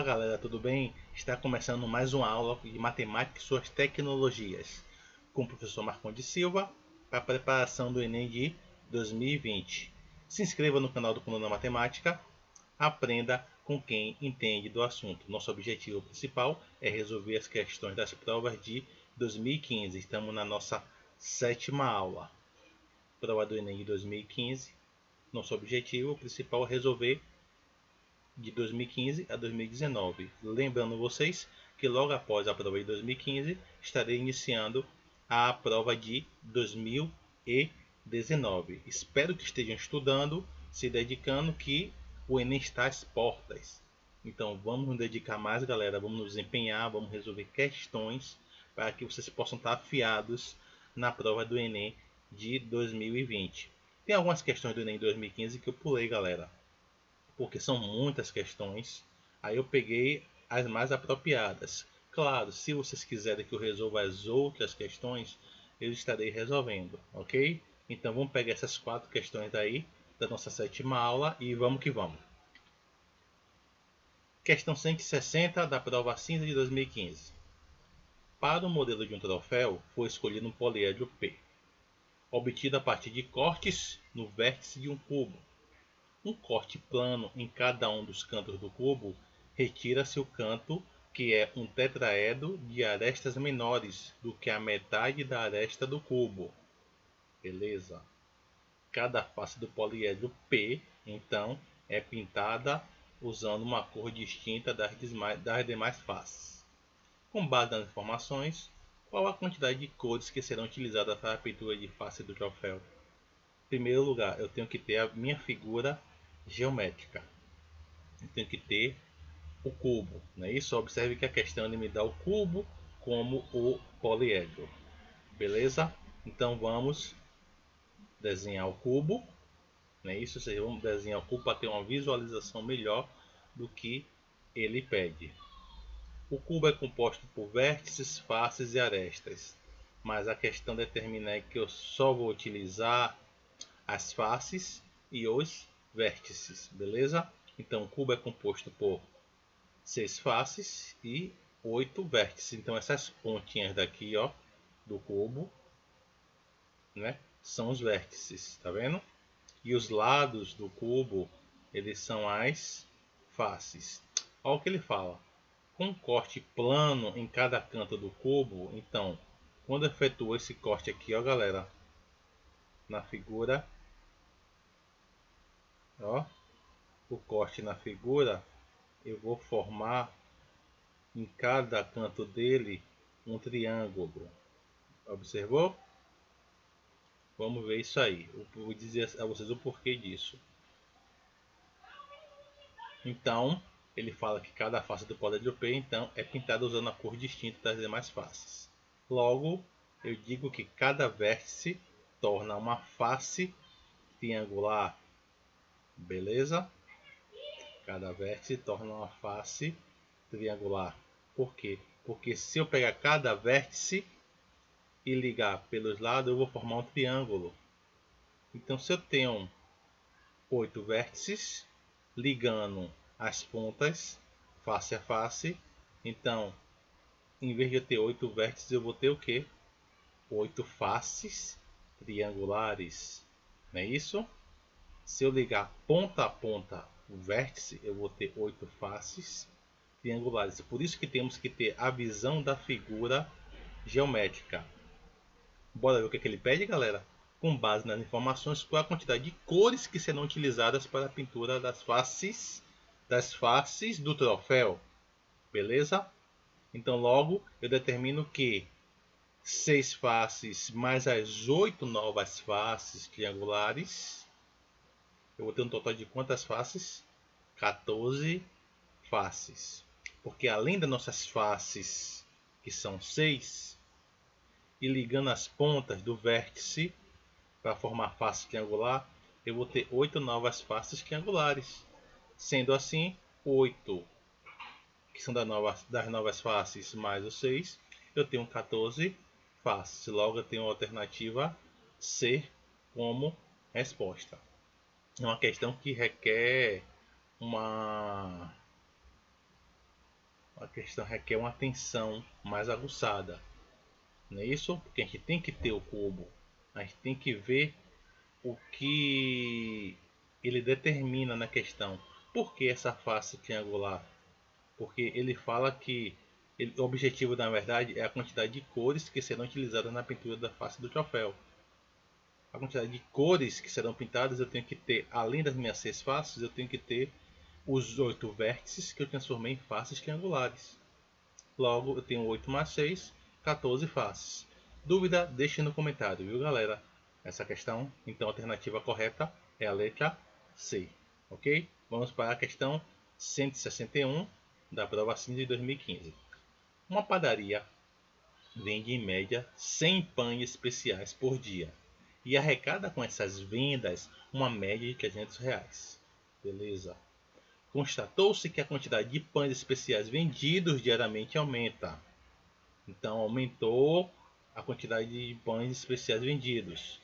galera, tudo bem? Está começando mais uma aula de matemática e suas tecnologias com o professor Marcondes Silva para a preparação do Enem de 2020. Se inscreva no canal do Coluna Matemática, aprenda com quem entende do assunto. Nosso objetivo principal é resolver as questões das provas de 2015. Estamos na nossa 7ª aula. Prova do Enem de 2015. Nosso objetivo principal é resolver de 2015 a 2019. Lembrando vocês que logo após a prova de 2015 estarei iniciando a prova de 2019. Espero que estejam estudando, se dedicando, que o Enem está às portas. Então vamos nos dedicar mais, galera, vamos nos empenhar, vamos resolver questões para que vocês possam estar afiados na prova do Enem de 2020. Tem algumas questões do Enem 2015 que eu pulei, galera, porque são muitas questões. Aí eu peguei as mais apropriadas. Claro, se vocês quiserem que eu resolva as outras questões, eu estarei resolvendo, ok? Então vamos pegar essas 4 questões daí da nossa 7ª aula e vamos que vamos. Questão 160 da prova cinza de 2015. Para o modelo de um troféu, foi escolhido um poliedro P, obtido a partir de cortes no vértice de um cubo. Um corte plano em cada um dos cantos do cubo, retira-se o canto, que é um tetraedro de arestas menores do que a metade da aresta do cubo. Beleza? Cada face do poliedro P, então, é pintada usando uma cor distinta das demais faces. Com base nas informações, qual a quantidade de cores que serão utilizadas para a pintura de face do troféu? Em primeiro lugar, eu tenho que ter a minha figura geométrica. Eu tenho que ter o cubo, não é isso? Observe que a questão me dá o cubo como o poliedro. Beleza? Então vamos desenhar o cubo, não é isso? Ou seja, vamos desenhar o cubo para ter uma visualização melhor do que ele pede. O cubo é composto por vértices, faces e arestas, mas a questão determina que eu só vou utilizar as faces e os vértices, beleza? Então o cubo é composto por 6 faces e 8 vértices. Então essas pontinhas daqui, ó, do cubo, né, são os vértices, tá vendo? E os lados do cubo, eles são as faces. Olha o que ele fala. Com um corte plano em cada canto do cubo, então, quando efetuou esse corte aqui, ó, galera, na figura, ó, o corte na figura, eu vou formar em cada canto dele um triângulo. Observou? Vamos ver isso aí. Eu vou dizer a vocês o porquê disso. Então, ele fala que cada face do poliedro P, então, é pintada usando a cor distinta das demais faces. Logo, eu digo que cada vértice torna uma face triangular. Beleza? Cada vértice torna uma face triangular. Por quê? Porque se eu pegar cada vértice e ligar pelos lados, eu vou formar um triângulo. Então, se eu tenho 8 vértices ligando as pontas face a face, então, em vez de eu ter 8 vértices, eu vou ter o quê? 8 faces triangulares. Não é isso? Se eu ligar ponta a ponta o vértice, eu vou ter 8 faces triangulares. Por isso que temos que ter a visão da figura geométrica. Bora ver o que ele pede, galera? Com base nas informações, qual a quantidade de cores que serão utilizadas para a pintura das faces do troféu. Beleza? Então logo eu determino que 6 faces mais as 8 novas faces triangulares, eu vou ter um total de quantas faces? 14 faces. Porque além das nossas faces, que são 6, e ligando as pontas do vértice para formar face triangular, eu vou ter 8 novas faces triangulares. Sendo assim, 8, que são das novas faces, mais os 6, eu tenho 14 faces. Logo, eu tenho a alternativa C como resposta. É uma questão que requer uma A questão requer uma atenção mais aguçada. Não é isso? Porque a gente tem que ter o cubo. A gente tem que ver o que ele determina na questão. Por que essa face triangular? Porque ele fala que o objetivo, na verdade, é a quantidade de cores que serão utilizadas na pintura da face do troféu. A quantidade de cores que serão pintadas, eu tenho que ter, além das minhas 6 faces, eu tenho que ter os 8 vértices que eu transformei em faces triangulares. Logo, eu tenho 8 mais 6, 14 faces. Dúvida? Deixe no comentário, viu, galera? Essa questão, então a alternativa correta é a letra C. Ok? Vamos para a questão 161 da prova Cinza de 2015. Uma padaria vende em média 100 pães especiais por dia e arrecada com essas vendas uma média de R$ 300. Beleza. Constatou-se que a quantidade de pães especiais vendidos diariamente aumenta. Então aumentou a quantidade de pães especiais vendidos,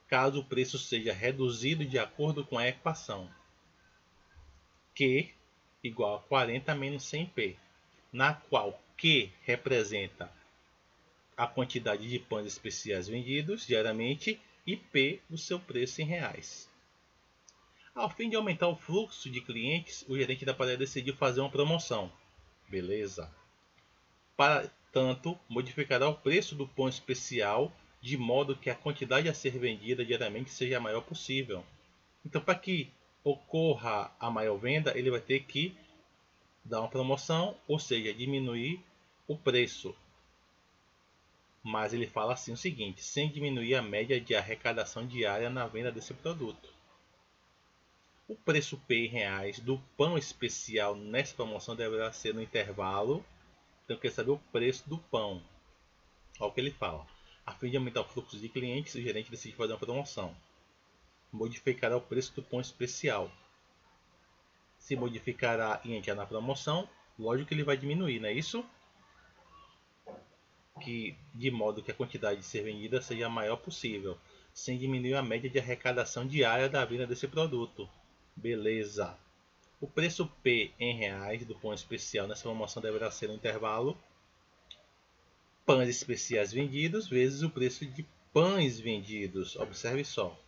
caso o preço seja reduzido de acordo com a equação Q igual a 40 menos 100p, na qual Q representa a quantidade de pães especiais vendidos diariamente e P o seu preço em reais. Ao fim de aumentar o fluxo de clientes, o gerente da padaria decidiu fazer uma promoção. Beleza. Para tanto, modificará o preço do pão especial de modo que a quantidade a ser vendida diariamente seja a maior possível. Então, para que ocorra a maior venda, ele vai ter que dar uma promoção, ou seja, diminuir o preço. Mas ele fala assim o seguinte: sem diminuir a média de arrecadação diária na venda desse produto. O preço P em reais do pão especial nessa promoção deverá ser no intervalo. Então, eu quero saber o preço do pão. Olha o que ele fala. A fim de aumentar o fluxo de clientes, o gerente decide fazer uma promoção. Modificará o preço do pão especial. Se modificará e entrar na promoção, lógico que ele vai diminuir, não é isso? De modo que a quantidade de ser vendida seja a maior possível, sem diminuir a média de arrecadação diária da venda desse produto. Beleza. O preço P em reais do pão especial nessa promoção deverá ser no intervalo pães especiais vendidos vezes o preço de pães vendidos. Observe só.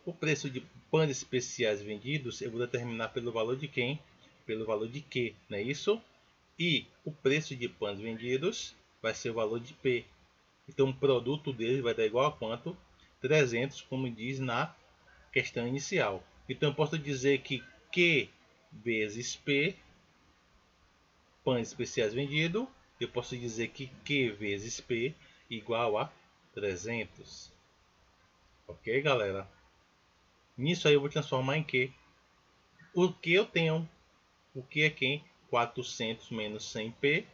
O preço de pães especiais vendidos eu vou determinar pelo valor de quem? Pelo valor de Q, não é isso? E o preço de pães vendidos vai ser o valor de P. Então o produto dele vai dar igual a quanto? 300, como diz na questão inicial. Então eu posso dizer que Q vezes P, pães especiais vendido, eu posso dizer que Q vezes P igual a 300. Ok, galera? Nisso aí eu vou transformar em Q. O que eu tenho? O que é quem? 400 menos 100p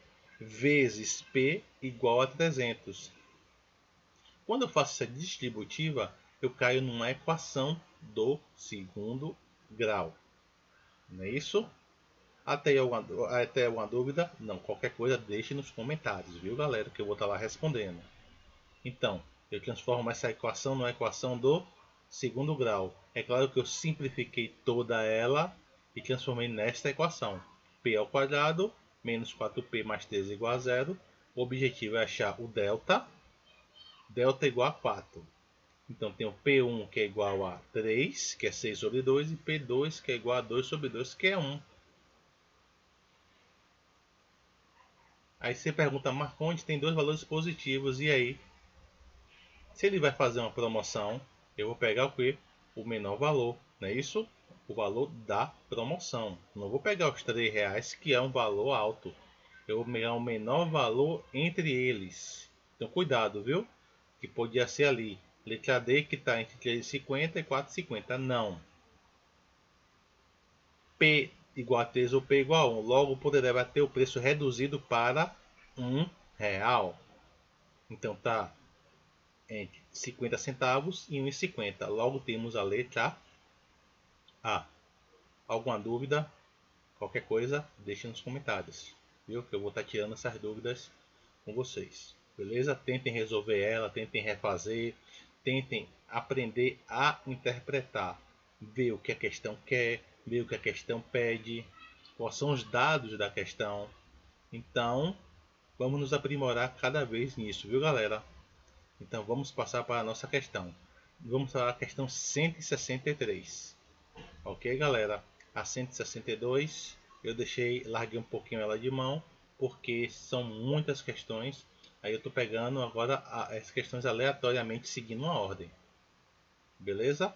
vezes P igual a 300. Quando eu faço essa distributiva, eu caio numa equação do segundo grau. Não é isso? Até alguma dúvida? Não, qualquer coisa deixe nos comentários, viu, galera? Que eu vou estar lá respondendo. Então, eu transformo essa equação numa equação do segundo grau. É claro que eu simplifiquei toda ela e transformei nesta equação. P ao quadrado menos 4p mais 3 igual a 0. O objetivo é achar o delta. Delta igual a 4. Então tem o P1 que é igual a 3, que é 6 sobre 2, e P2 que é igual a 2 sobre 2, que é 1. Aí você pergunta, Marcondes tem dois valores positivos, e aí? Se ele vai fazer uma promoção, eu vou pegar o quê? O menor valor, não é isso? O valor da promoção. Não vou pegar os R$3, que é um valor alto. Eu vou pegar o menor valor entre eles. Então cuidado, viu? Que podia ser ali. Letra D que está entre 3,50 e 4,50. Não. P igual a 3 ou P igual a 1. Logo poderá ter o preço reduzido para R$1. Então tá entre 50 centavos e 1,50. Logo temos a letra A. Alguma dúvida? Qualquer coisa, deixe nos comentários. Viu? Que eu vou estar tirando essas dúvidas com vocês. Beleza? Tentem resolver ela, tentem refazer, tentem aprender a interpretar. Ver o que a questão quer, ver o que a questão pede, quais são os dados da questão. Então, vamos nos aprimorar cada vez nisso, viu, galera? Então, vamos passar para a nossa questão. Vamos para a questão 163. Ok, galera? A 162 eu larguei um pouquinho ela de mão, porque são muitas questões. Aí eu estou pegando agora as questões aleatoriamente seguindo uma ordem. Beleza?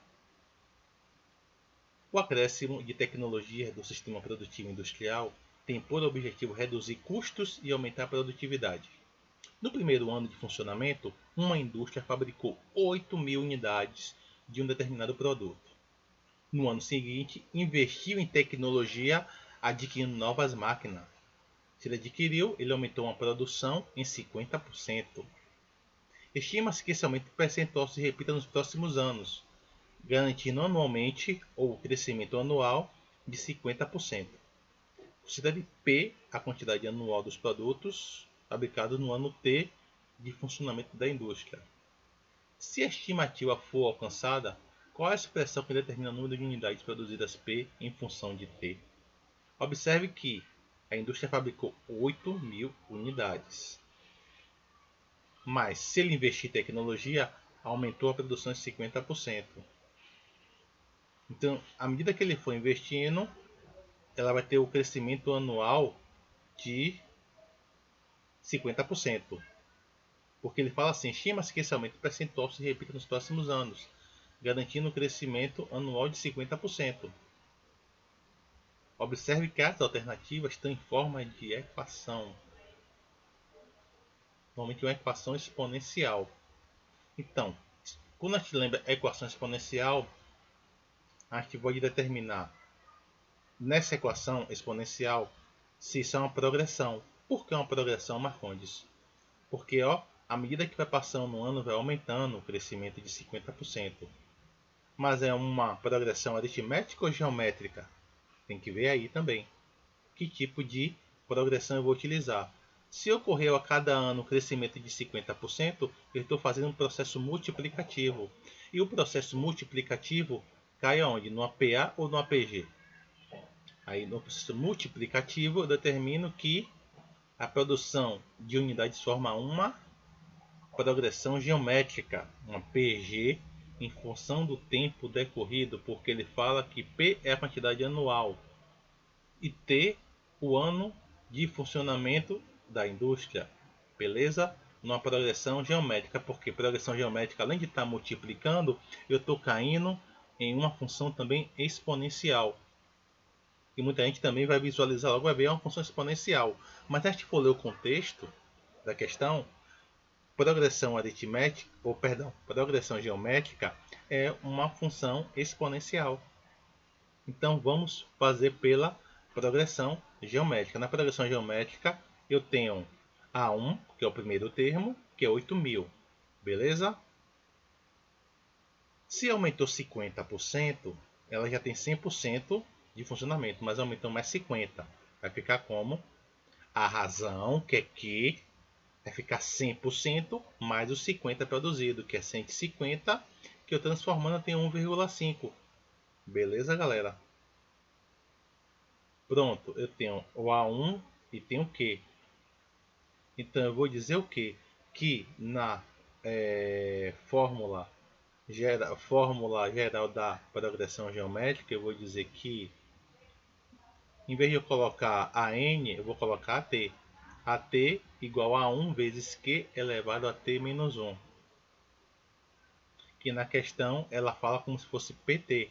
O acréscimo de tecnologia do sistema produtivo industrial tem por objetivo reduzir custos e aumentar a produtividade. No primeiro ano de funcionamento, uma indústria fabricou 8.000 unidades de um determinado produto. No ano seguinte, investiu em tecnologia adquirindo novas máquinas. Se ele adquiriu, ele aumentou a produção em 50%. Estima-se que esse aumento percentual se repita nos próximos anos, garantindo anualmente ou crescimento anual de 50%. Considere P a quantidade anual dos produtos fabricados no ano T de funcionamento da indústria. Se a estimativa for alcançada, qual é a expressão que determina o número de unidades produzidas P em função de T? Observe que a indústria fabricou 8.000 unidades. Mas se ele investir em tecnologia, aumentou a produção em 50%. Então, à medida que ele for investindo, ela vai ter o crescimento anual de 50%. Porque ele fala assim, estima-se que esse aumento percentual se repita nos próximos anos, garantindo um crescimento anual de 50%. Observe que as alternativas estão em forma de equação. Normalmente uma equação exponencial. Então, quando a gente lembra equação exponencial, a gente pode determinar nessa equação exponencial se isso é uma progressão. Por que uma progressão, Marcondes? Porque à medida que vai passando no ano, vai aumentando o crescimento de 50%. Mas é uma progressão aritmética ou geométrica? Tem que ver aí também que tipo de progressão eu vou utilizar. Se ocorreu a cada ano um crescimento de 50%, eu estou fazendo um processo multiplicativo. E o processo multiplicativo cai aonde? No APA ou no APG? Aí no processo multiplicativo eu determino que a produção de unidades forma uma progressão geométrica, uma PG, em função do tempo decorrido, porque ele fala que P é a quantidade anual e T o ano de funcionamento da indústria, beleza? Numa progressão geométrica, porque progressão geométrica, além de estar multiplicando, eu estou caindo em uma função também exponencial. E muita gente também vai visualizar logo, vai ver uma função exponencial. Mas se a gente for ler o contexto da questão, progressão aritmética, ou perdão, progressão geométrica é uma função exponencial. Então vamos fazer pela progressão geométrica. Na progressão geométrica eu tenho A1, que é o primeiro termo, que é 8.000. Beleza? Se aumentou 50%, ela já tem 100% de funcionamento, mas aumentou mais 50%. Vai ficar como? A razão, que vai ficar 100% mais os 50% produzido, que é 150, que eu transformando tem 1,5. Beleza, galera? Pronto, eu tenho o A1 e tenho o Q. Então eu vou dizer o quê? Que na fórmula geral da progressão geométrica, eu vou dizer que em vez de eu colocar AN, eu vou colocar AT. AT igual a 1 vezes Q elevado a T menos 1. Que na questão ela fala como se fosse PT.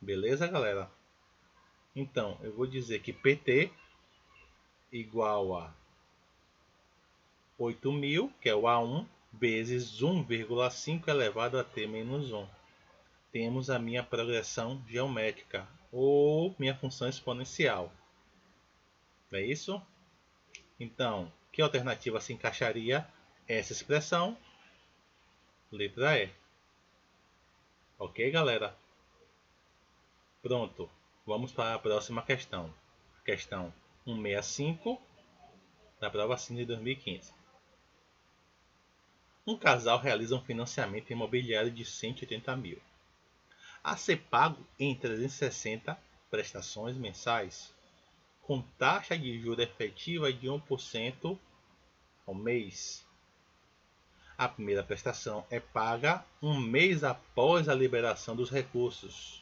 Beleza, galera? Então, eu vou dizer que PT igual a 8.000, que é o A1, vezes 1,5 elevado a T menos 1. Temos a minha progressão geométrica, ou minha função exponencial. Não é isso? Então, que alternativa se encaixaria essa expressão? Letra E. Ok, galera? Pronto. Vamos para a próxima questão. Questão 165 da prova Sines de 2015. Um casal realiza um financiamento imobiliário de 180 mil, a ser pago em 360 prestações mensais. com taxa de juros efetiva de 1% ao mês. A primeira prestação é paga um mês após a liberação dos recursos.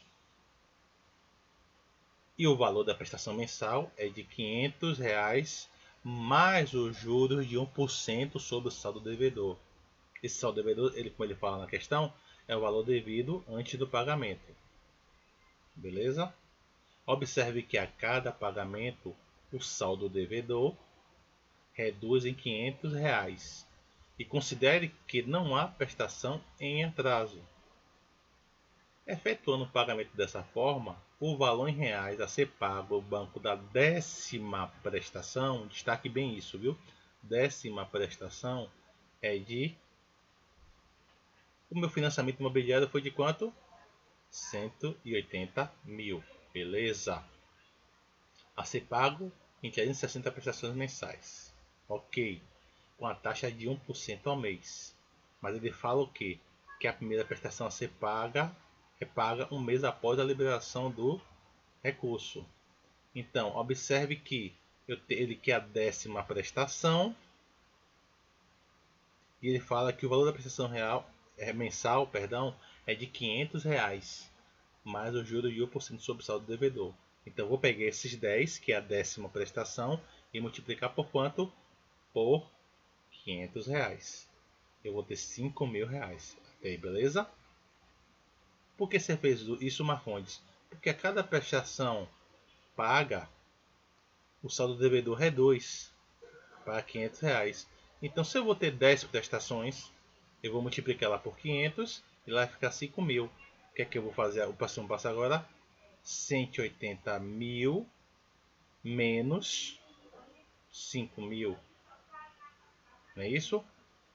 E o valor da prestação mensal é de R$ 500 mais os juros de 1% sobre o saldo devedor. Esse saldo devedor, como ele fala na questão, é o valor devido antes do pagamento. Beleza? Observe que a cada pagamento o saldo devedor reduz em R$ 500 e considere que não há prestação em atraso. Efetuando o pagamento dessa forma, o valor em reais a ser pago ao banco da 10ª prestação, destaque bem isso, viu? 10ª prestação é de... O meu financiamento imobiliário foi de quanto? 180 mil. Beleza? A ser pago em 360 prestações mensais. Ok. Com a taxa de 1% ao mês. Mas ele fala o quê? Que a primeira prestação a ser paga é paga um mês após a liberação do recurso. Então, observe que ele quer a 10ª prestação e ele fala que o valor da prestação mensal é de R$ 500 mais o juro de 1% sobre o saldo devedor. Então, vou pegar esses 10, que é a 10ª prestação, e multiplicar por quanto? Por R$ 500. Eu vou ter R$ 5.000. Aí, beleza? Por que você fez isso, Marcondes? Porque a cada prestação paga, o saldo devedor reduz para R$ 500. Então, se eu vou ter 10 prestações, eu vou multiplicar ela por 500 e lá vai ficar 5.000. O que é que eu vou fazer? O próximo passo agora, 180 mil menos 5.000. Não é isso?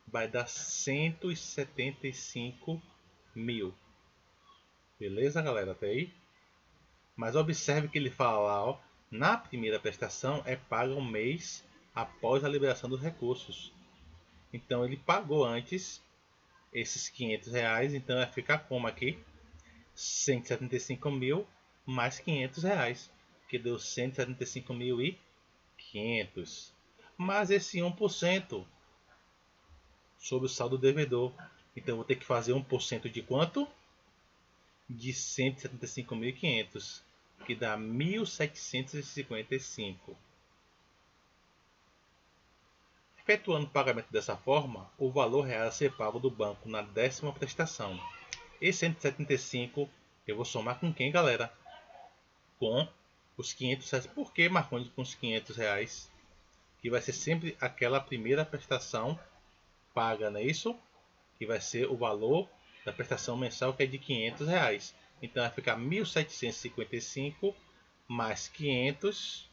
Vai dar 175 mil. Beleza, galera? Até aí? Mas observe que ele fala lá, ó, na primeira prestação é paga um mês após a liberação dos recursos. Então ele pagou antes esses R$ 500, então vai ficar como aqui? 175 mil mais R$ 500, que deu 175.500. Mas esse 1% sobre o saldo devedor. Então eu vou ter que fazer 1% de quanto? De 175.500, que dá 1.755. Efetuando o pagamento dessa forma, o valor real a ser pago do banco na 10ª prestação. Esse 175 eu vou somar com quem, galera? Com os R$ 500. Por que, Marcondes, com os R$ 500? Que vai ser sempre aquela primeira prestação paga, não é isso? Que vai ser o valor da prestação mensal, que é de R$ 500. Então vai ficar 1.755 mais 500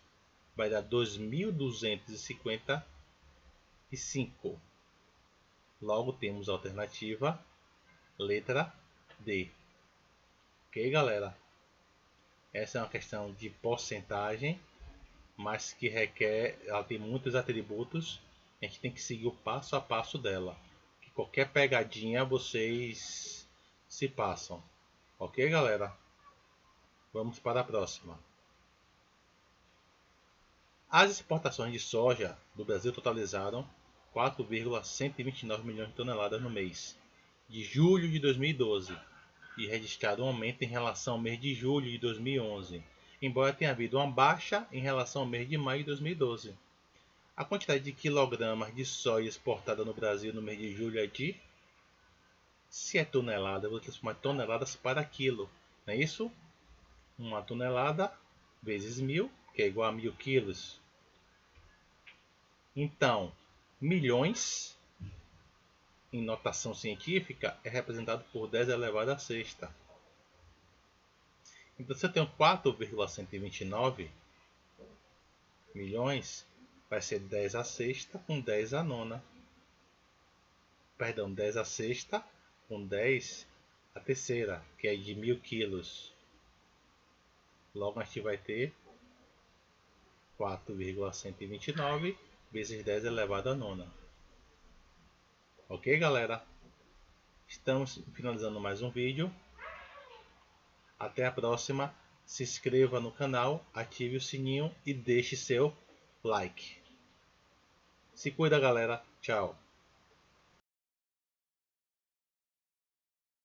vai dar 2.255. Logo temos a alternativa letra D. Ok, galera? Essa é uma questão de porcentagem, mas que requer, ela tem muitos atributos. A gente tem que seguir o passo a passo dela. Que qualquer pegadinha vocês se passam. Ok, galera? Vamos para a próxima. As exportações de soja do Brasil totalizaram 4,129 milhões de toneladas no mês de julho de 2012 e registraram um aumento em relação ao mês de julho de 2011, embora tenha havido uma baixa em relação ao mês de maio de 2012. A quantidade de quilogramas de soja exportada no Brasil no mês de julho é de... Se é tonelada, eu vou transformar toneladas para quilo, não é isso? Uma tonelada vezes 1.000, que é igual a 1.000 quilos. Então, milhões, em notação científica, é representado por 10 elevado à sexta. Então, se eu tenho 4,129 milhões, vai ser 10 à sexta com 10 à nona. Perdão, 10 à sexta com 10 à terceira, que é de 1.000 quilos. Logo, a gente vai ter 4,129 vezes 10 elevado à nona. Ok, galera? Estamos finalizando mais um vídeo. Até a próxima se inscreva no canal, ative o sininho e deixe seu like. Se cuida, galera. Tchau.